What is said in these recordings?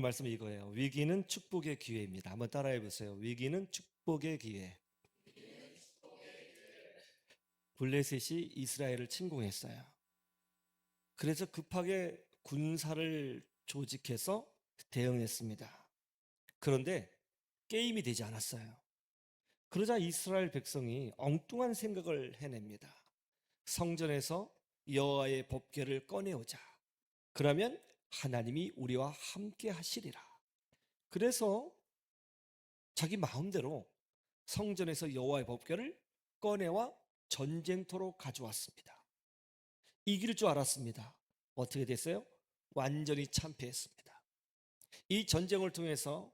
말씀은 이거예요. 위기는 축복의 기회입니다. 한번 따라해 보세요. 위기는 축복의 기회. 블레셋이 이스라엘을 침공했어요. 그래서 급하게 군사를 조직해서 대응했습니다. 그런데 게임이 되지 않았어요. 그러자 이스라엘 백성이 엉뚱한 생각을 해냅니다. 성전에서 여호와의 법궤를 꺼내오자. 그러면 하나님이 우리와 함께 하시리라. 그래서 자기 마음대로 성전에서 여호와의 법궤를 꺼내와 전쟁터로 가져왔습니다. 이길 줄 알았습니다. 어떻게 됐어요? 완전히 참패했습니다. 이 전쟁을 통해서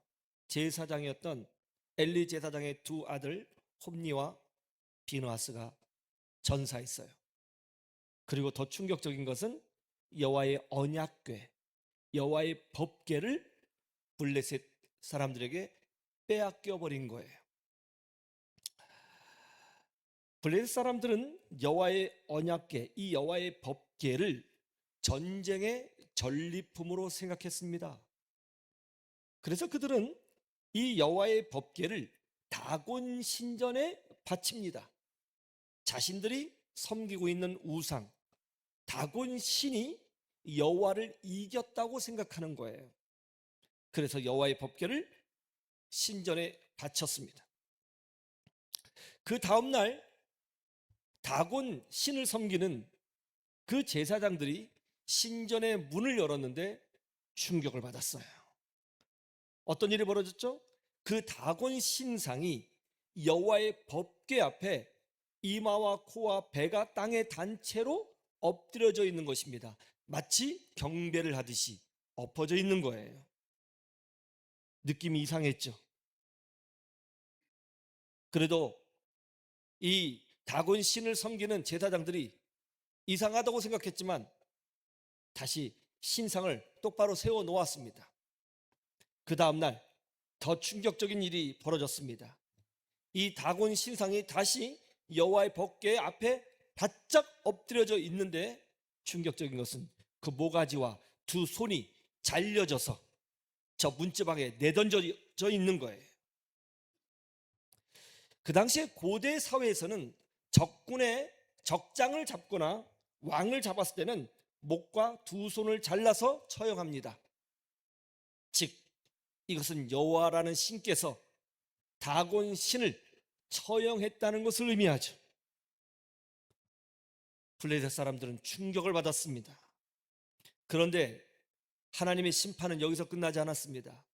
제사장이었던 엘리 제사장의 두 아들 홈니와 비느하스가 전사했어요. 그리고 더 충격적인 것은 여호와의 언약궤, 여호와의 법궤를 블레셋 사람들에게 빼앗겨 버린 거예요. 블레셋 사람들은 여호와의 언약궤, 이 여호와의 법궤를 전쟁의 전리품으로 생각했습니다. 그래서 그들은 이 여호와의 법궤를 다곤 신전에 바칩니다. 자신들이 섬기고 있는 우상, 다곤 신이 여호와를 이겼다고 생각하는 거예요. 그래서 여호와의 법궤를 신전에 바쳤습니다. 그 다음 날 다곤 신을 섬기는 그 제사장들이 신전의 문을 열었는데 충격을 받았어요. 어떤 일이 벌어졌죠? 그 다곤 신상이 여호와의 법궤 앞에 이마와 코와 배가 땅에 단 채로 엎드려져 있는 것입니다. 마치 경배를 하듯이 엎어져 있는 거예요. 느낌이 이상했죠. 그래도 이 다곤 신을 섬기는 제사장들이 이상하다고 생각했지만 다시 신상을 똑바로 세워 놓았습니다. 그 다음날 더 충격적인 일이 벌어졌습니다. 이 다곤 신상이 다시 여호와의 법궤 앞에 바짝 엎드려져 있는데 충격적인 것은 그 모가지와 두 손이 잘려져서 저 문지방에 내던져져 있는 거예요. 그 당시에 고대 사회에서는 적군의 적장을 잡거나 왕을 잡았을 때는 목과 두 손을 잘라서 처형합니다. 즉 이것은 여호와라는 신께서 다곤 신을 처형했다는 것을 의미하죠. 블레셋 사람들은 충격을 받았습니다. 그런데 하나님의 심판은 여기서 끝나지 않았습니다.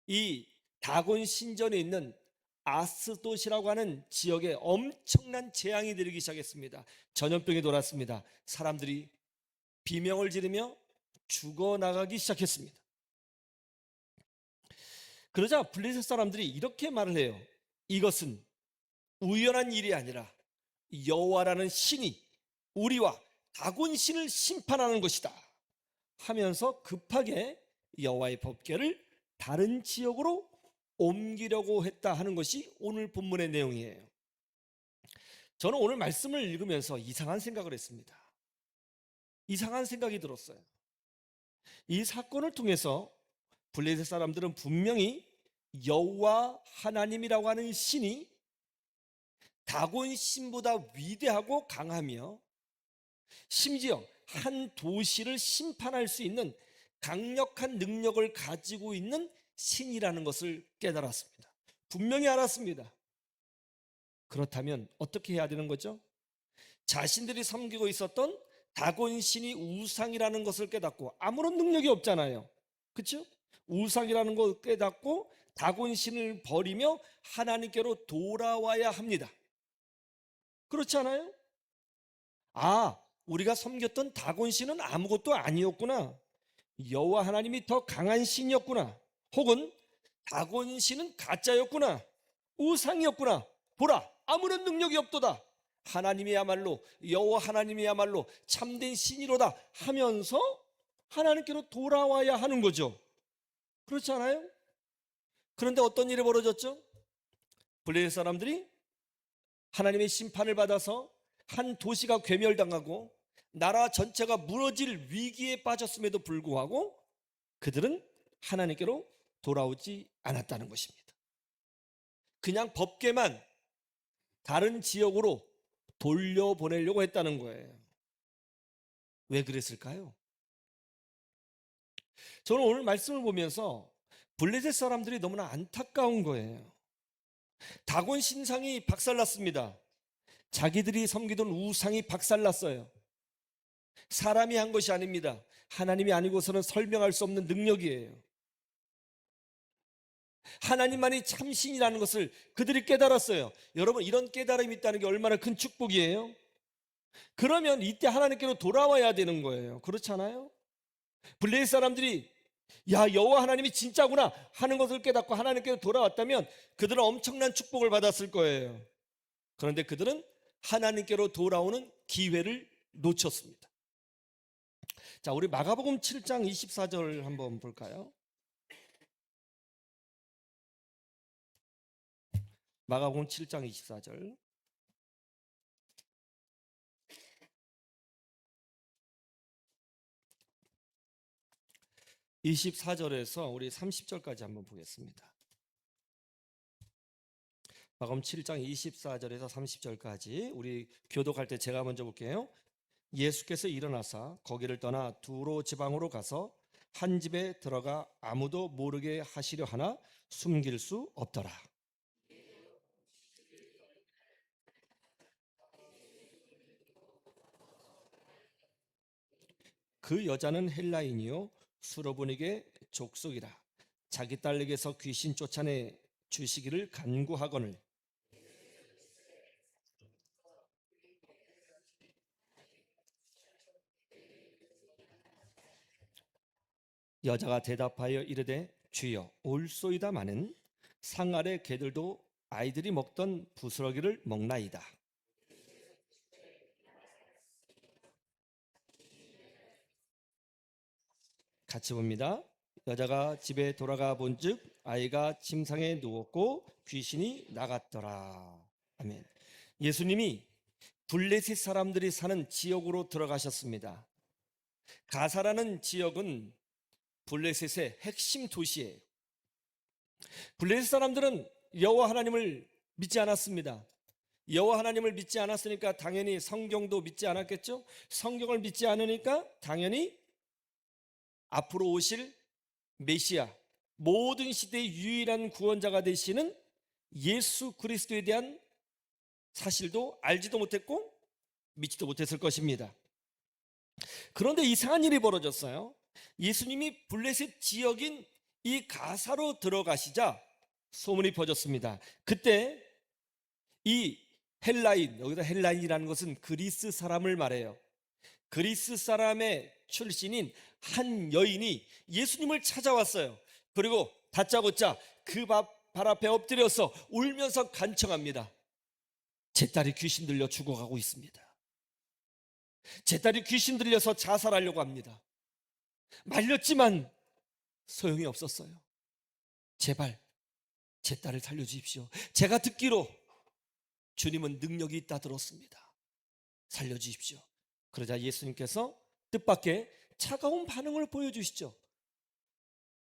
이 다곤 신전에 있는 아스돗이라고 하는 지역에 엄청난 재앙이 내리기 시작했습니다. 전염병이 돌았습니다. 사람들이 비명을 지르며 죽어나가기 시작했습니다. 그러자 블레셋 사람들이 이렇게 말을 해요. 이것은 우연한 일이 아니라 여호와라는 신이 우리와 다곤 신을 심판하는 것이다 하면서 급하게 여호와의 법궤를 다른 지역으로 옮기려고 했다 하는 것이 오늘 본문의 내용이에요. 저는 오늘 말씀을 읽으면서 이상한 생각을 했습니다. 이상한 생각이 들었어요. 이 사건을 통해서 블레셋 사람들은 분명히 여호와 하나님이라고 하는 신이 다곤 신보다 위대하고 강하며 심지어 한 도시를 심판할 수 있는 강력한 능력을 가지고 있는 신이라는 것을 깨달았습니다. 분명히 알았습니다. 그렇다면 어떻게 해야 되는 거죠? 자신들이 섬기고 있었던 다곤 신이 우상이라는 것을 깨닫고 아무런 능력이 없잖아요. 그렇죠? 우상이라는 것을 깨닫고 다곤 신을 버리며 하나님께로 돌아와야 합니다. 그렇지 않아요? 아, 우리가 섬겼던 다곤 신은 아무것도 아니었구나. 여호와 하나님이 더 강한 신이었구나. 혹은 다곤 신은 가짜였구나. 우상이었구나. 보라, 아무런 능력이 없도다. 하나님이야말로 여호와 하나님이야말로 참된 신이로다 하면서 하나님께로 돌아와야 하는 거죠. 그렇지 않아요? 그런데 어떤 일이 벌어졌죠? 블레셋 사람들이 하나님의 심판을 받아서 한 도시가 괴멸당하고 나라 전체가 무너질 위기에 빠졌음에도 불구하고 그들은 하나님께로 돌아오지 않았다는 것입니다. 그냥 법궤만 다른 지역으로 돌려보내려고 했다는 거예요. 왜 그랬을까요? 저는 오늘 말씀을 보면서 블레셋 사람들이 너무나 안타까운 거예요. 다곤 신상이 박살났습니다. 자기들이 섬기던 우상이 박살났어요. 사람이 한 것이 아닙니다. 하나님이 아니고서는 설명할 수 없는 능력이에요. 하나님만이 참신이라는 것을 그들이 깨달았어요. 여러분, 이런 깨달음이 있다는 게 얼마나 큰 축복이에요. 그러면 이때 하나님께로 돌아와야 되는 거예요. 그렇잖아요? 블레셋 사람들이 야, 여호와 하나님이 진짜구나 하는 것을 깨닫고 하나님께로 돌아왔다면 그들은 엄청난 축복을 받았을 거예요. 그런데 그들은 하나님께로 돌아오는 기회를 놓쳤습니다. 자, 우리 마가복음 7장 24절 한번 볼까요? 마가복음 7장 24절. 24절에서 우리 30절까지 한번 보겠습니다. 마가복음 7장 24절에서 30절까지 우리 교독할 때 제가 먼저 볼게요. 예수께서 일어나사 거기를 떠나 두로 지방으로 가서 한 집에 들어가 아무도 모르게 하시려 하나 숨길 수 없더라. 그 여자는 헬라인이요 수로보닉의 족속이라. 자기 딸에게서 귀신 쫓아내 주시기를 간구하거늘 여자가 대답하여 이르되 주여 올소이다마는 상 아래 개들도 아이들이 먹던 부스러기를 먹나이다. 같이 봅니다. 여자가 집에 돌아가 본즉 아이가 침상에 누웠고 귀신이 나갔더라. 아멘. 예수님이 블레셋 사람들이 사는 지역으로 들어가셨습니다. 가사라는 지역은 블레셋의 핵심 도시예요. 블레셋 사람들은 여호와 하나님을 믿지 않았습니다. 여호와 하나님을 믿지 않았으니까 당연히 성경도 믿지 않았겠죠? 성경을 믿지 않으니까 당연히 앞으로 오실 메시아, 모든 시대의 유일한 구원자가 되시는 예수 그리스도에 대한 사실도 알지도 못했고 믿지도 못했을 것입니다. 그런데 이상한 일이 벌어졌어요. 예수님이 블레셋 지역인 이 가사로 들어가시자 소문이 퍼졌습니다. 그때 이 헬라인, 여기다 헬라인이라는 것은 그리스 사람을 말해요. 그리스 사람의 출신인 한 여인이 예수님을 찾아왔어요. 그리고 다짜고짜 그 발 앞에 엎드려서 울면서 간청합니다. 제 딸이 귀신 들려 죽어가고 있습니다. 제 딸이 귀신 들려서 자살하려고 합니다. 말렸지만 소용이 없었어요. 제발 제 딸을 살려주십시오. 제가 듣기로 주님은 능력이 있다 들었습니다. 살려주십시오. 그러자 예수님께서 뜻밖의 차가운 반응을 보여주시죠.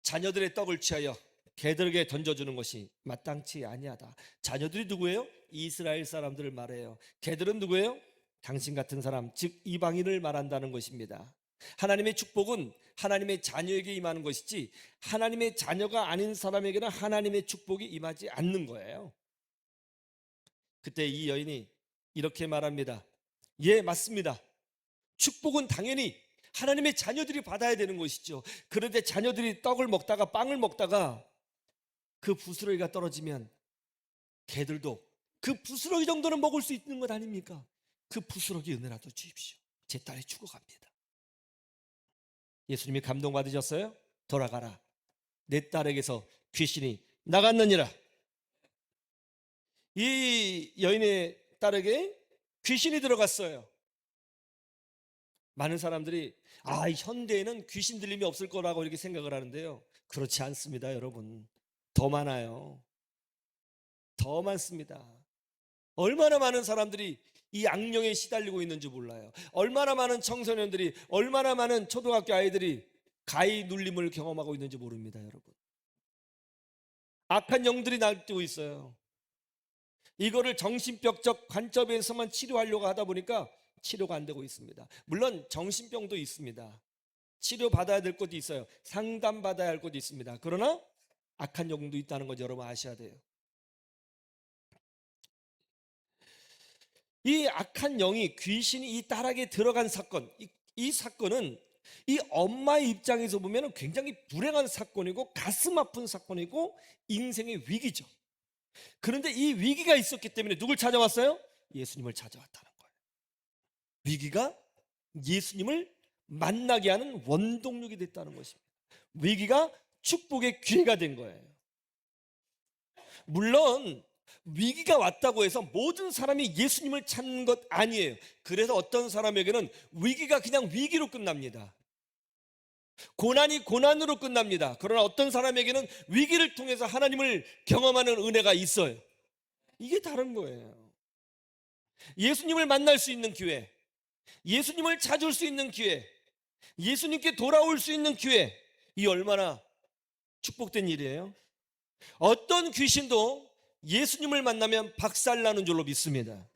자녀들의 떡을 취하여 개들에게 던져주는 것이 마땅치 아니하다. 자녀들이 누구예요? 이스라엘 사람들을 말해요. 개들은 누구예요? 당신 같은 사람, 즉 이방인을 말한다는 것입니다. 하나님의 축복은 하나님의 자녀에게 임하는 것이지 하나님의 자녀가 아닌 사람에게는 하나님의 축복이 임하지 않는 거예요. 그때 이 여인이 이렇게 말합니다. 예, 맞습니다. 축복은 당연히 하나님의 자녀들이 받아야 되는 것이죠. 그런데 자녀들이 떡을 먹다가 빵을 먹다가 그 부스러기가 떨어지면 개들도 그 부스러기 정도는 먹을 수 있는 것 아닙니까? 그 부스러기 은혜라도 주십시오. 제 딸이 죽어갑니다. 예수님이 감동받으셨어요? 돌아가라. 내 딸에게서 귀신이 나갔느니라. 이 여인의 딸에게 귀신이 들어갔어요. 많은 사람들이 현대에는 귀신 들림이 없을 거라고 이렇게 생각을 하는데요. 그렇지 않습니다, 여러분. 더 많아요. 더 많습니다. 얼마나 많은 사람들이 이 악령에 시달리고 있는지 몰라요. 얼마나 많은 청소년들이, 얼마나 많은 초등학교 아이들이 가히 눌림을 경험하고 있는지 모릅니다, 여러분. 악한 영들이 날뛰고 있어요. 이거를 정신병적 관점에서만 치료하려고 하다 보니까 치료가 안 되고 있습니다. 물론 정신병도 있습니다. 치료받아야 될 것도 있어요. 상담받아야 할 것도 있습니다. 그러나 악한 영도 있다는 것 여러분 아셔야 돼요. 이 악한 영이, 귀신이 이 딸에게 들어간 사건, 이 사건은 이 엄마의 입장에서 보면 굉장히 불행한 사건이고 가슴 아픈 사건이고 인생의 위기죠. 그런데 이 위기가 있었기 때문에 누굴 찾아왔어요? 예수님을 찾아왔다는 거예요. 위기가 예수님을 만나게 하는 원동력이 됐다는 것입니다. 위기가 축복의 기회가 된 거예요. 물론 위기가 왔다고 해서 모든 사람이 예수님을 찾는 것 아니에요. 그래서 어떤 사람에게는 위기가 그냥 위기로 끝납니다. 고난이 고난으로 끝납니다. 그러나 어떤 사람에게는 위기를 통해서 하나님을 경험하는 은혜가 있어요. 이게 다른 거예요. 예수님을 만날 수 있는 기회, 예수님을 찾을 수 있는 기회, 예수님께 돌아올 수 있는 기회, 이 얼마나 축복된 일이에요. 어떤 귀신도 예수님을 만나면 박살나는 줄로 믿습니다.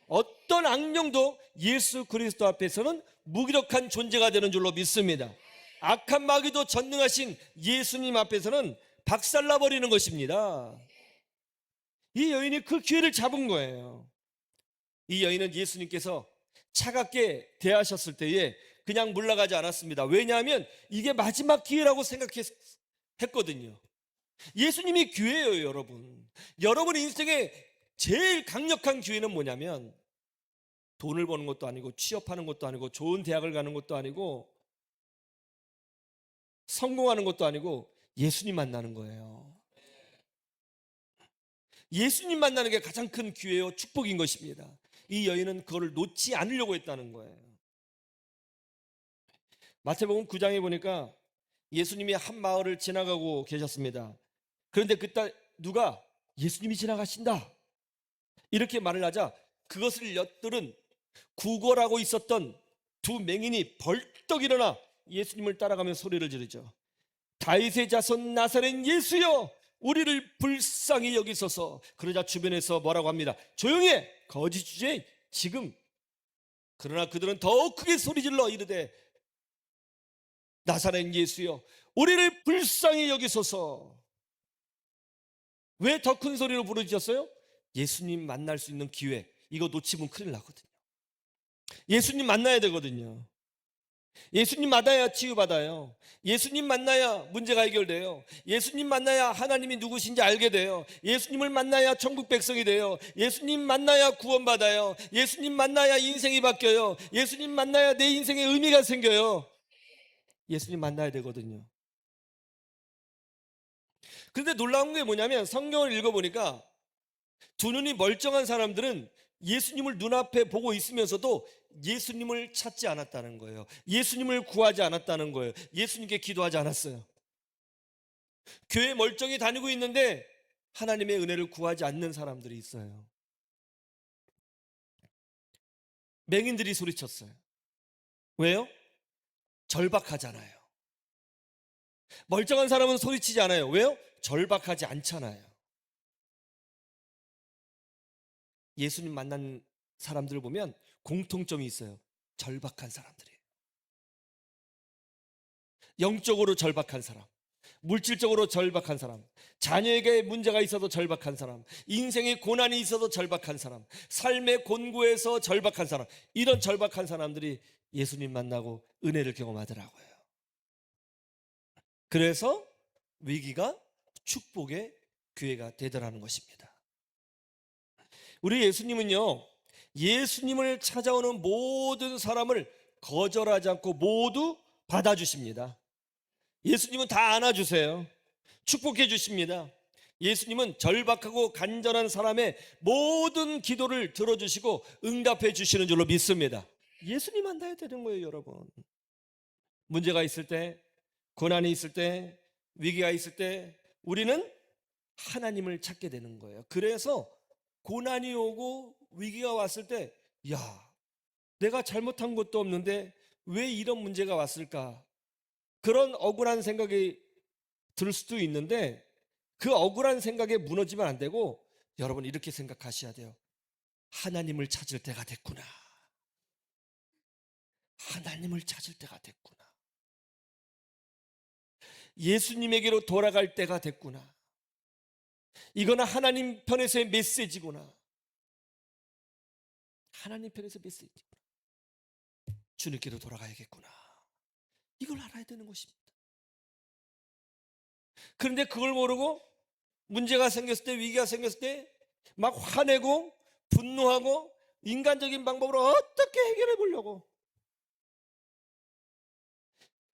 어떤 악령도 예수 그리스도 앞에서는 무기력한 존재가 되는 줄로 믿습니다. 악한 마귀도 전능하신 예수님 앞에서는 박살나버리는 것입니다. 이 여인이 그 기회를 잡은 거예요. 이 여인은 예수님께서 차갑게 대하셨을 때에 그냥 물러가지 않았습니다. 왜냐하면 이게 마지막 기회라고 생각했거든요. 예수님이 기회예요, 여러분. 여러분 인생에 제일 강력한 기회는 뭐냐면 돈을 버는 것도 아니고 취업하는 것도 아니고 좋은 대학을 가는 것도 아니고 성공하는 것도 아니고 예수님 만나는 거예요. 예수님 만나는 게 가장 큰 기회요, 축복인 것입니다. 이 여인은 그거를 놓지 않으려고 했다는 거예요. 마태복음 9장에 보니까 예수님이 한 마을을 지나가고 계셨습니다. 그런데 그때 누가 예수님이 지나가신다 이렇게 말을 하자 그것을 엿들은 구걸하고 있었던 두 맹인이 벌떡 일어나 예수님을 따라가며 소리를 지르죠. 다윗의 자손 나사렛 예수여, 우리를 불쌍히 여기소서. 그러자 주변에서 뭐라고 합니다. 조용히 해, 거짓 주제 지금. 그러나 그들은 더 크게 소리질러 이르되 나사렛 예수여, 우리를 불쌍히 여기소서. 왜 더 큰 소리로 부르짖었어요? 예수님 만날 수 있는 기회, 이거 놓치면 큰일 나거든요. 예수님 만나야 되거든요. 예수님 만나야 치유받아요. 예수님 만나야 문제가 해결돼요. 예수님 만나야 하나님이 누구신지 알게 돼요. 예수님을 만나야 천국 백성이 돼요. 예수님 만나야 구원받아요. 예수님 만나야 인생이 바뀌어요. 예수님 만나야 내 인생에 의미가 생겨요. 예수님 만나야 되거든요. 그런데 놀라운 게 뭐냐면 성경을 읽어보니까 두 눈이 멀쩡한 사람들은 예수님을 눈앞에 보고 있으면서도 예수님을 찾지 않았다는 거예요. 예수님을 구하지 않았다는 거예요. 예수님께 기도하지 않았어요. 교회 멀쩡히 다니고 있는데 하나님의 은혜를 구하지 않는 사람들이 있어요. 맹인들이 소리쳤어요. 왜요? 절박하잖아요. 멀쩡한 사람은 소리치지 않아요. 왜요? 절박하지 않잖아요. 예수님 만난 사람들을 보면 공통점이 있어요. 절박한 사람들이에요. 영적으로 절박한 사람, 물질적으로 절박한 사람, 자녀에게 문제가 있어도 절박한 사람, 인생에 고난이 있어도 절박한 사람, 삶의 곤고에서 절박한 사람, 이런 절박한 사람들이 예수님 만나고 은혜를 경험하더라고요. 그래서 위기가 축복의 기회가 되더라는 것입니다. 우리 예수님은요, 예수님을 찾아오는 모든 사람을 거절하지 않고 모두 받아주십니다. 예수님은 다 안아주세요. 축복해 주십니다. 예수님은 절박하고 간절한 사람의 모든 기도를 들어주시고 응답해 주시는 줄로 믿습니다. 예수님 만나야 되는 거예요, 여러분. 문제가 있을 때, 고난이 있을 때, 위기가 있을 때 우리는 하나님을 찾게 되는 거예요. 그래서 고난이 오고 위기가 왔을 때, 야, 내가 잘못한 것도 없는데 왜 이런 문제가 왔을까? 그런 억울한 생각이 들 수도 있는데 그 억울한 생각에 무너지면 안 되고 여러분 이렇게 생각하셔야 돼요. 하나님을 찾을 때가 됐구나. 하나님을 찾을 때가 됐구나. 예수님에게로 돌아갈 때가 됐구나. 이거는 하나님 편에서의 메시지구나. 하나님 편에서 메시지구나. 주님께로 돌아가야겠구나. 이걸 알아야 되는 것입니다. 그런데 그걸 모르고 문제가 생겼을 때, 위기가 생겼을 때 막 화내고 분노하고 인간적인 방법으로 어떻게 해결해 보려고.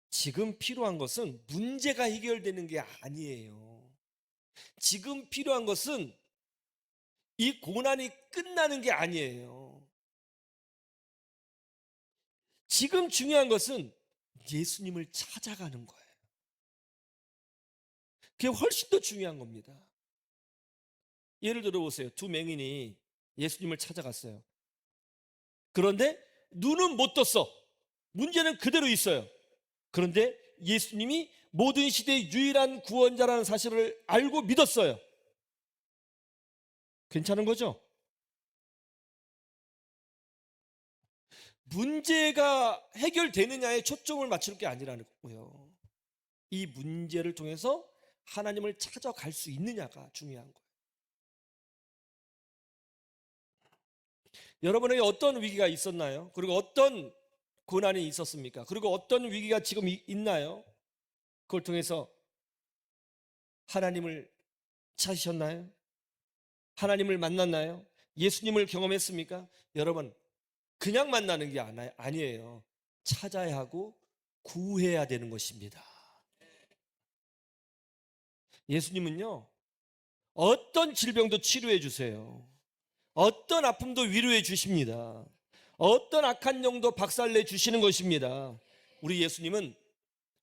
지금 필요한 것은 문제가 해결되는 게 아니에요. 지금 필요한 것은 이 고난이 끝나는 게 아니에요. 지금 중요한 것은 예수님을 찾아가는 거예요. 그게 훨씬 더 중요한 겁니다. 예를 들어 보세요. 두 맹인이 예수님을 찾아갔어요. 그런데 눈은 못 떴어. 문제는 그대로 있어요. 그런데 예수님이 모든 시대의 유일한 구원자라는 사실을 알고 믿었어요. 괜찮은 거죠? 문제가 해결되느냐에 초점을 맞출 게 아니라는 거고요. 이 문제를 통해서 하나님을 찾아갈 수 있느냐가 중요한 거예요. 여러분에게 어떤 위기가 있었나요? 그리고 어떤 고난이 있었습니까? 그리고 어떤 위기가 지금 있나요? 그걸 통해서 하나님을 찾으셨나요? 하나님을 만났나요? 예수님을 경험했습니까? 여러분, 그냥 만나는 게 아니에요. 찾아야 하고 구해야 되는 것입니다. 예수님은요, 어떤 질병도 치료해 주세요. 어떤 아픔도 위로해 주십니다. 어떤 악한 영도 박살내 주시는 것입니다. 우리 예수님은,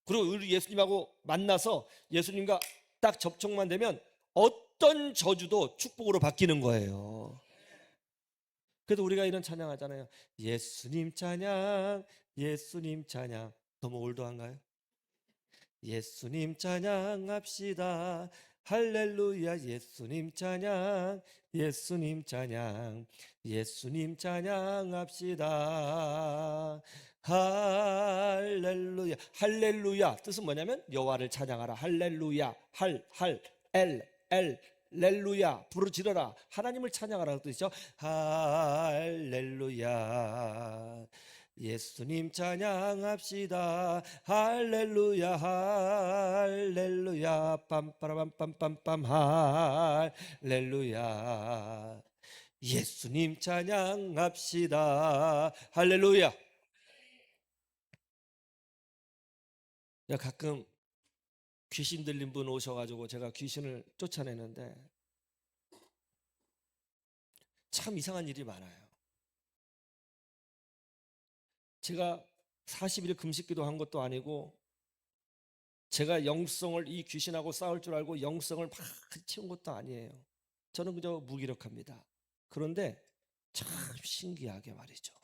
그리고 우리 예수님하고 만나서 예수님과 딱 접촉만 되면 어떤 저주도 축복으로 바뀌는 거예요. 그래도 우리가 이런 찬양하잖아요. 예수님 찬양, 예수님 찬양. 너무 올드한가요? 예수님 찬양합시다. 할렐루야. 예수님 찬양, 예수님 찬양, 예수님 찬양합시다. 할렐루야. 할렐루야 뜻은 뭐냐면 여호와를 찬양하라. 할렐루야. 렐루야 부르짖어라. 하나님을 찬양하라는 뜻이죠. 할렐루야. 예수님 찬양합시다. 할렐루야. 할렐루야. 빰빠라밤빰빰빰 할렐루야. 예수님 찬양합시다. 할렐루야. 가끔 귀신 들린 분 오셔가지고 제가 귀신을 쫓아내는데 참 이상한 일이 많아요. 제가 40일 금식기도 한 것도 아니고 제가 영성을 이 귀신하고 싸울 줄 알고 영성을 막 채운 것도 아니에요. 저는 그저 무기력합니다. 그런데 참 신기하게 말이죠.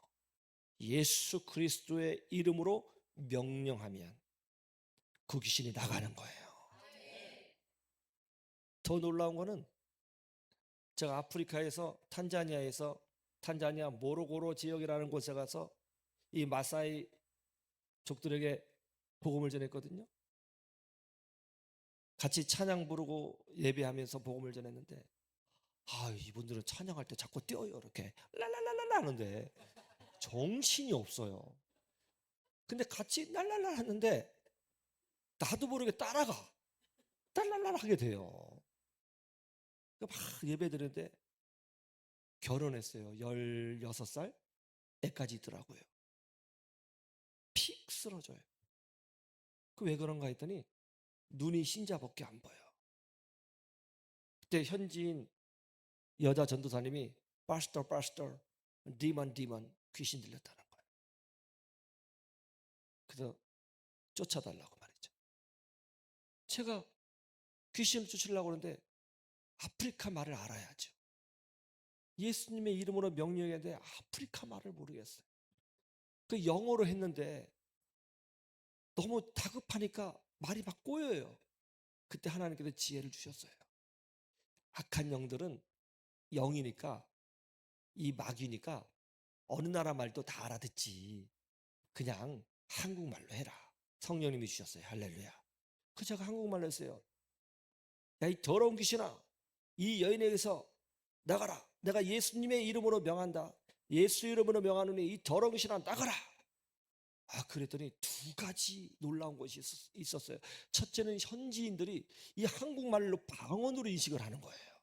예수 그리스도의 이름으로 명령하면 그 귀신이 나가는 거예요. 더 놀라운 거는 제가 아프리카에서 탄자니아 모로고로 지역이라는 곳에 가서 이 마사이 족들에게 복음을 전했거든요. 같이 찬양 부르고 예배하면서 복음을 전했는데 이분들은 찬양할 때 자꾸 뛰어요. 이렇게 랄랄랄랄라 하는데 정신이 없어요. 근데 같이 랄랄라 하는데 나도 모르게 따라가. 랄랄랄 하게 돼요. 막 예배 드리는데 결혼했어요. 16살 애까지 있더라고요. 픽 쓰러져요. 그 왜 그런가 했더니 눈이 흰자밖에 안 보여. 그때 현지인 여자 전도사님이 파스터 디먼 귀신 들렸다는 거예요. 그래서 쫓아달라고 말이죠. 제가 귀신을 쫓으려고 하는데 아프리카 말을 알아야죠. 예수님의 이름으로 명령했는데 아프리카 말을 모르겠어요. 그 영어로 했는데 너무 다급하니까 말이 막 꼬여요. 그때 하나님께서 지혜를 주셨어요. 악한 영들은 영이니까, 이 마귀니까 어느 나라 말도 다 알아듣지. 그냥 한국말로 해라. 성령님이 주셨어요. 할렐루야. 그래서 제가 한국말로 했어요. 야, 이 더러운 귀신아, 이 여인에게서 나가라. 내가 예수님의 이름으로 명한다. 예수 이름으로 명하노니 이 더러운 귀신아 나가라. 그랬더니 두 가지 놀라운 것이 있었어요. 첫째는 현지인들이 이 한국말로 방언으로 인식을 하는 거예요.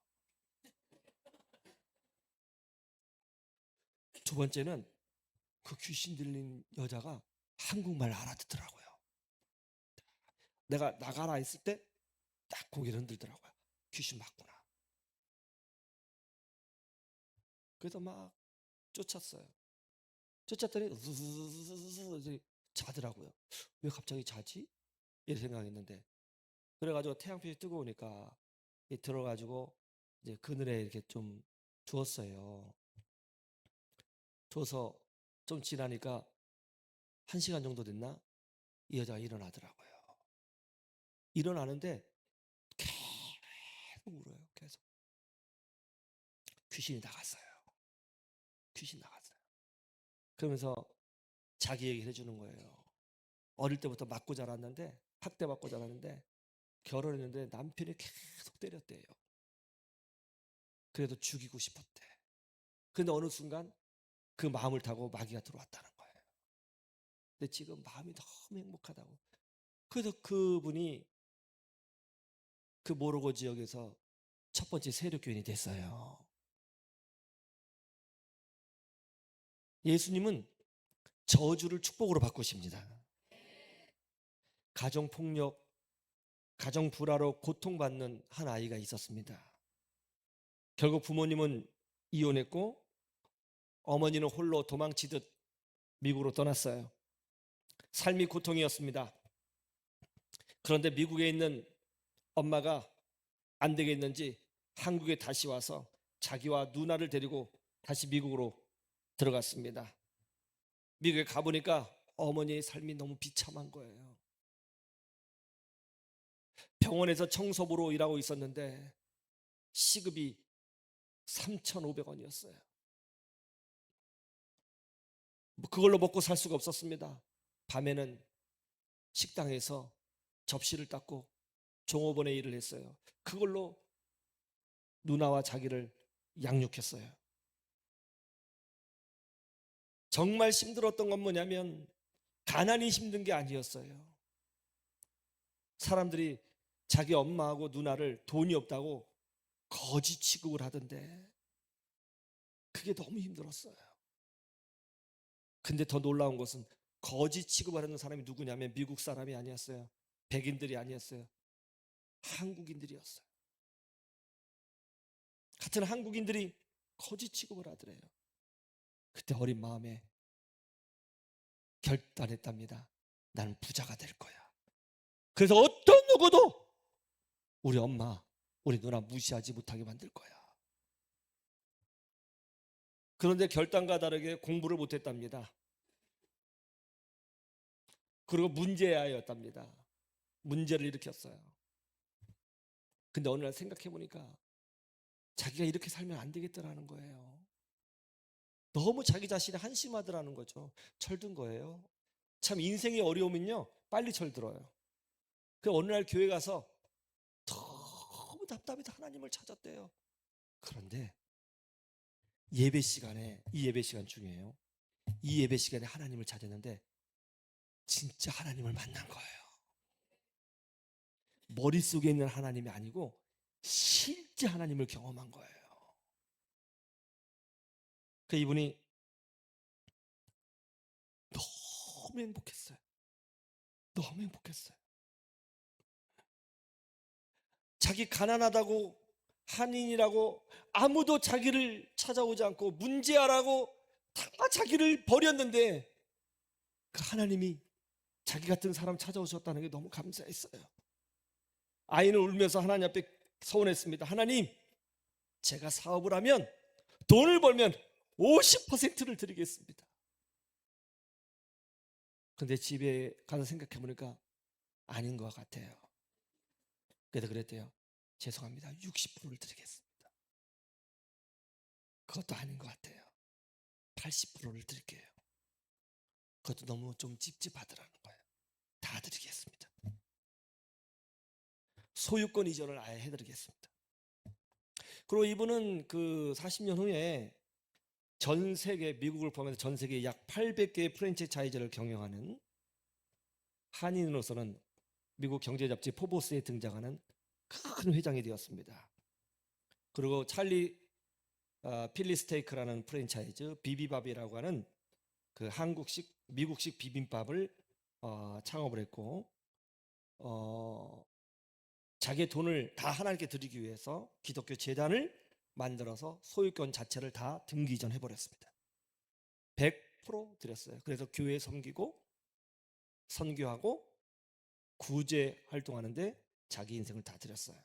두 번째는 그 귀신 들린 여자가 한국말 알아듣더라고요. 내가 나가라 했을 때 딱 고개를 흔들더라고요. 귀신 맞구나. 그래서 막 쫓았어요. 쫓았더니 으스스스스스 자더라고요. 왜 갑자기 자지? 이렇게 생각했는데, 그래가지고 태양빛이 뜨거우니까 들어가지고 이제 그늘에 이렇게 좀 두었어요. 두어서 좀 지나니까 1시간 정도 됐나? 이 여자가 일어나더라고요. 일어나는데 계속 울어요. 계속. 귀신이 나갔어요. 귀신 나갔어요. 그러면서 자기 얘기를 해주는 거예요. 어릴 때부터 맞고 자랐는데, 학대받고 자랐는데, 결혼했는데 남편이 계속 때렸대요. 그래도 죽이고 싶었대. 근데 어느 순간 그 마음을 타고 마귀가 들어왔다는 거예요. 근데 지금 마음이 너무 행복하다고. 그래서 그분이 그 모로고 지역에서 첫 번째 세력교인이 됐어요. 예수님은 저주를 축복으로 바꾸십니다. 가정폭력, 가정불화로 고통받는 한 아이가 있었습니다. 결국 부모님은 이혼했고 어머니는 홀로 도망치듯 미국으로 떠났어요. 삶이 고통이었습니다. 그런데 미국에 있는 엄마가 안 되겠는지 한국에 다시 와서 자기와 누나를 데리고 다시 미국으로 들어갔습니다. 미국에 가보니까 어머니의 삶이 너무 비참한 거예요. 병원에서 청소부로 일하고 있었는데 시급이 3,500원이었어요. 그걸로 먹고 살 수가 없었습니다. 밤에는 식당에서 접시를 닦고 종업원의 일을 했어요. 그걸로 누나와 자기를 양육했어요. 정말 힘들었던 건 뭐냐면 가난이 힘든 게 아니었어요. 사람들이 자기 엄마하고 누나를 돈이 없다고 거지 취급을 하던데 그게 너무 힘들었어요. 근데 더 놀라운 것은 거지 취급하는 사람이 누구냐면 미국 사람이 아니었어요. 백인들이 아니었어요. 한국인들이었어요. 같은 한국인들이 거지 취급을 하더래요. 그때 어린 마음에 결단했답니다. 나는 부자가 될 거야. 그래서 어떤 누구도 우리 엄마, 우리 누나 무시하지 못하게 만들 거야. 그런데 결단과 다르게 공부를 못했답니다. 그리고 문제아였답니다. 문제를 일으켰어요. 근데 어느 날 생각해 보니까 자기가 이렇게 살면 안 되겠더라는 거예요. 너무 자기 자신이 한심하더라는 거죠. 철든 거예요. 참 인생이 어려우면요 빨리 철들어요. 그 어느 날 교회 가서 너무 답답해서 하나님을 찾았대요. 그런데 예배 시간에, 이 예배 시간 중이에요. 이 예배 시간에 하나님을 찾았는데 진짜 하나님을 만난 거예요. 머릿속에 있는 하나님이 아니고 실제 하나님을 경험한 거예요. 그 이분이 너무 행복했어요. 너무 행복했어요. 자기 가난하다고 한인이라고 아무도 자기를 찾아오지 않고 문제아라고 다 자기를 버렸는데 그 하나님이 자기 같은 사람 찾아오셨다는 게 너무 감사했어요. 아이는 울면서 하나님 앞에 서원했습니다. 하나님, 제가 사업을 하면 돈을 벌면 50%를 드리겠습니다. 근데 집에 가서 생각해 보니까 아닌 것 같아요. 그래서 그랬대요. 죄송합니다. 60%를 드리겠습니다. 그것도 아닌 것 같아요. 80%를 드릴게요. 그것도 너무 좀 찝찝하더라는 거예요. 다 드리겠습니다. 소유권 이전을 아예 해드리겠습니다. 그리고 이분은 그 40년 후에 전 세계, 미국을 포함해서 전 세계 약 800개의 프랜차이즈를 경영하는 한인으로서는 미국 경제 잡지 포브스에 등장하는 큰 회장이 되었습니다. 그리고 찰리 필리스테이크라는 프랜차이즈, 비비밥이라고 하는 그 한국식, 미국식 비빔밥을 창업을 했고, 자기의 돈을 다 하나님께 드리기 위해서 기독교 재단을 만들어서 소유권 자체를 다 등기 이전해 버렸습니다. 100% 드렸어요. 그래서 교회 섬기고 선교하고 구제 활동하는데 자기 인생을 다 드렸어요.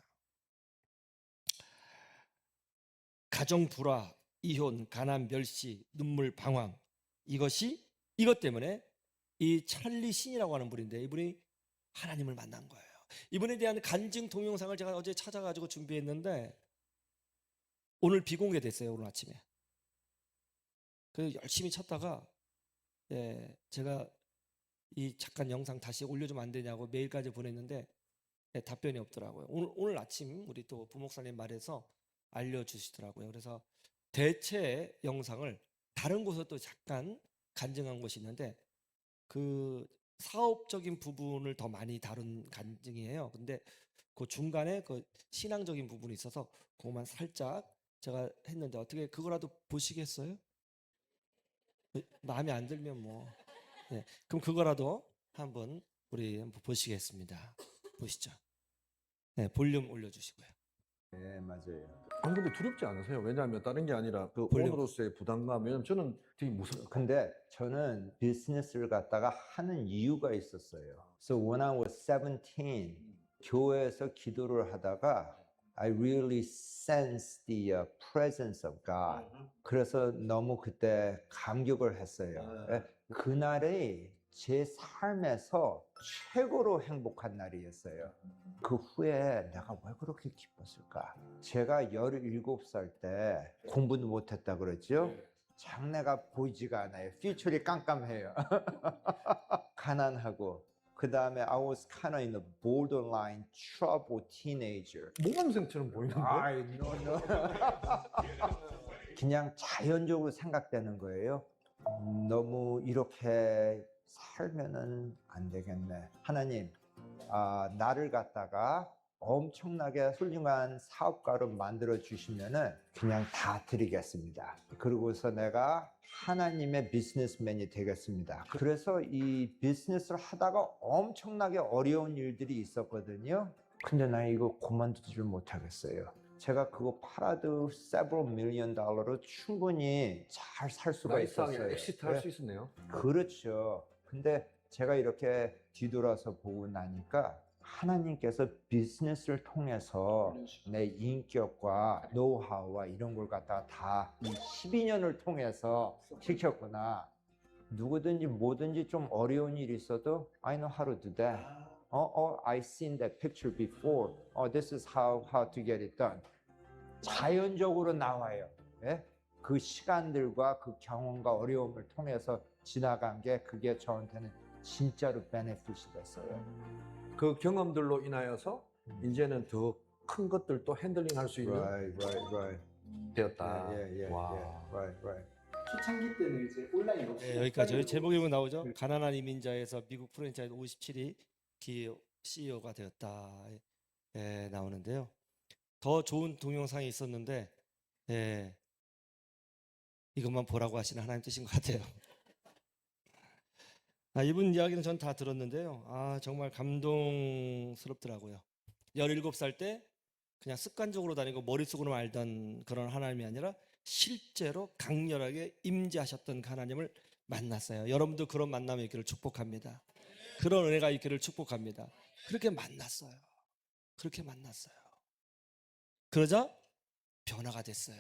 가정 불화, 이혼, 가난, 멸시, 눈물, 방황, 이것 때문에 이 찰리 신이라고 하는 분인데 이분이 하나님을 만난 거예요. 이분에 대한 간증 동영상을 제가 어제 찾아가지고 준비했는데 오늘 비공개됐어요. 오늘 아침에. 그래서 열심히 찾다가 제가 이 잠깐 영상 다시 올려주면 안 되냐고 메일까지 보냈는데 답변이 없더라고요. 오늘 아침 우리 또 부목사님 말에서 알려주시더라고요. 그래서 대체 영상을 다른 곳에서 또 잠깐 간증한 것이 있는데 그 사업적인 부분을 더 많이 다룬 간증이에요. 근데 그 중간에 그 신앙적인 부분이 있어서 그것만 살짝 제가 했는데 어떻게 그거라도 보시겠어요? 마음에 안 들면 뭐. 네, 그럼 그거라도 한번 우리 한번 보시겠습니다. 보시죠. 네, 볼륨 올려주시고요. 네, 맞아요. 아니 근데 두렵지 않으세요? 왜냐하면 다른 게 아니라 그 볼륨. 오너로서의 부담감. 왜냐면 저는 되게 무섭거든요. 근데 저는 비즈니스를 갖다가 하는 이유가 있었어요. So when I was 17, 교회에서 기도를 하다가 I really sensed the presence of God. 그래서 너무 그때 감격을 했어요. 그날이 제 삶에서 최고로 행복한 날이었어요. 그 후에 내가 왜 그렇게 기뻤을까? 제가 17살 때 공부도 못했다 그랬죠? 장래가 보이지가 않아요. 퓨처리 깜깜해요. 가난하고 그 다음에 I was kind of in a borderline trouble teenager. 모범생처럼 보이는데? 아이, no, no. 그냥 자연적으로 생각되는 거예요. 너무 이렇게 살면은 안 되겠네. 하나님, 나를 갖다가 엄청나게 훌륭한 사업가로 만들어 주시면은 그냥 다 드리겠습니다. 그러고서 내가 하나님의 비즈니스맨이 되겠습니다. 그래서 이 비즈니스를 하다가 엄청나게 어려운 일들이 있었거든요. 근데 나 이거 그만두지를 못하겠어요. 제가 그거 팔아도 several million 달러로 충분히 잘 살 수가 있었어요. 엑시트 할 수 있었네요. 그렇죠. 근데 제가 이렇게 뒤돌아서 보고 나니까 하나님께서 비즈니스를 통해서 내 인격과 노하우와 이런 걸 갖다가 다 이 12년을 통해서 시켰구나. 누구든지 뭐든지 좀 어려운 일이 있어도 I know how to do that. I seen that picture before. This is how to get it done. 자연적으로 나와요. 예? 그 시간들과 그 경험과 어려움을 통해서 지나간 게 그게 저한테는 진짜로 베네핏이 됐어요. 그 경험들로 인하여서 이제는 더 큰 것들도 핸들링 할 수 있는 Right. 되었다. Yeah. 와. Right. 초창기 때는 이제 온라인 없이 네, 여기까지 제목이 보면 나오죠. 가난한 이민자에서 미국 프랜차이즈 57위 기업 CEO가 되었다. 나오는데요. 더 좋은 동영상이 있었는데 이것만 보라고 하시는 하나님 뜻인 것 같아요. 이분 이야기는 전 다 들었는데요. 정말 감동스럽더라고요. 17살 때 그냥 습관적으로 다니고 머릿속으로 알던 그런 하나님이 아니라 실제로 강렬하게 임재하셨던 그 하나님을 만났어요. 여러분도 그런 만남이 있기를 축복합니다. 그런 은혜가 있기를 축복합니다. 그렇게 만났어요. 그러자 변화가 됐어요.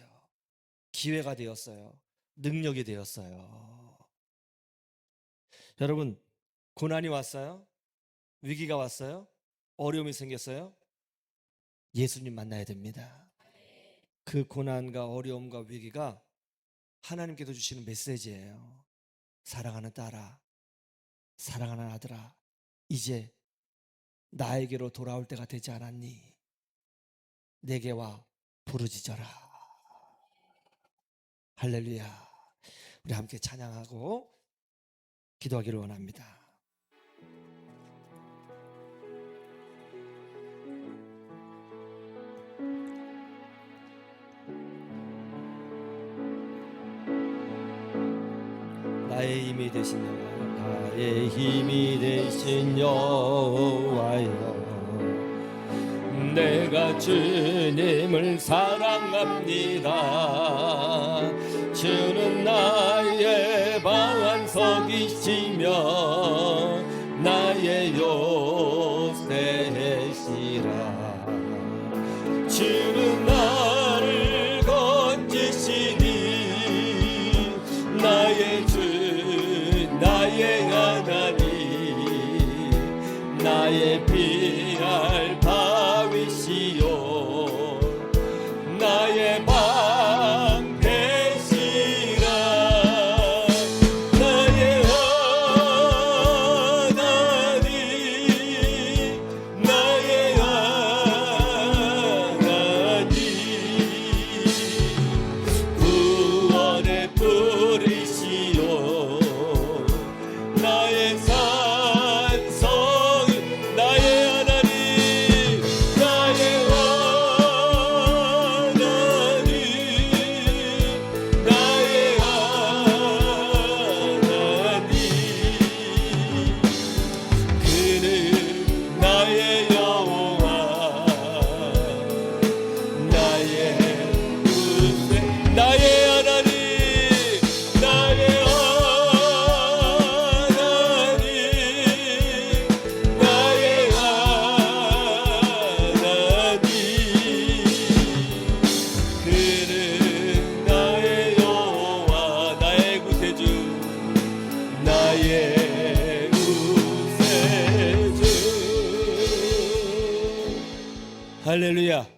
기회가 되었어요. 능력이 되었어요. 여러분, 고난이 왔어요? 위기가 왔어요? 어려움이 생겼어요? 예수님 만나야 됩니다. 그 고난과 어려움과 위기가 하나님께서 주시는 메시지예요. 사랑하는 딸아, 사랑하는 아들아, 이제 나에게로 돌아올 때가 되지 않았니? 내게 와 부르짖어라. 할렐루야. 우리 함께 찬양하고 기도하기를 원합니다. 나의 힘이 되신 여호와, 나의 힘이 되신 여호와여, 내가 주님을 사랑합니다. 주는 나의 방안석이시며 나의 요새시라. 주는 나를 건지시니 나의 주 나의 하나님, 나의 피할 바위시요 나의 방 되시라. 나의 하나님, 나의 하나님, 구원의 뿌리시요 나의 산성, 나의 하나님, 나의 하나님, 나의 하나님. 그는 나의 여호와, 나의 구세, 나의 하나님, 나의 하나님, 나의 하나님. 그는 나의 여호와, 나의 구세주, 나의 구세주. 할렐루야.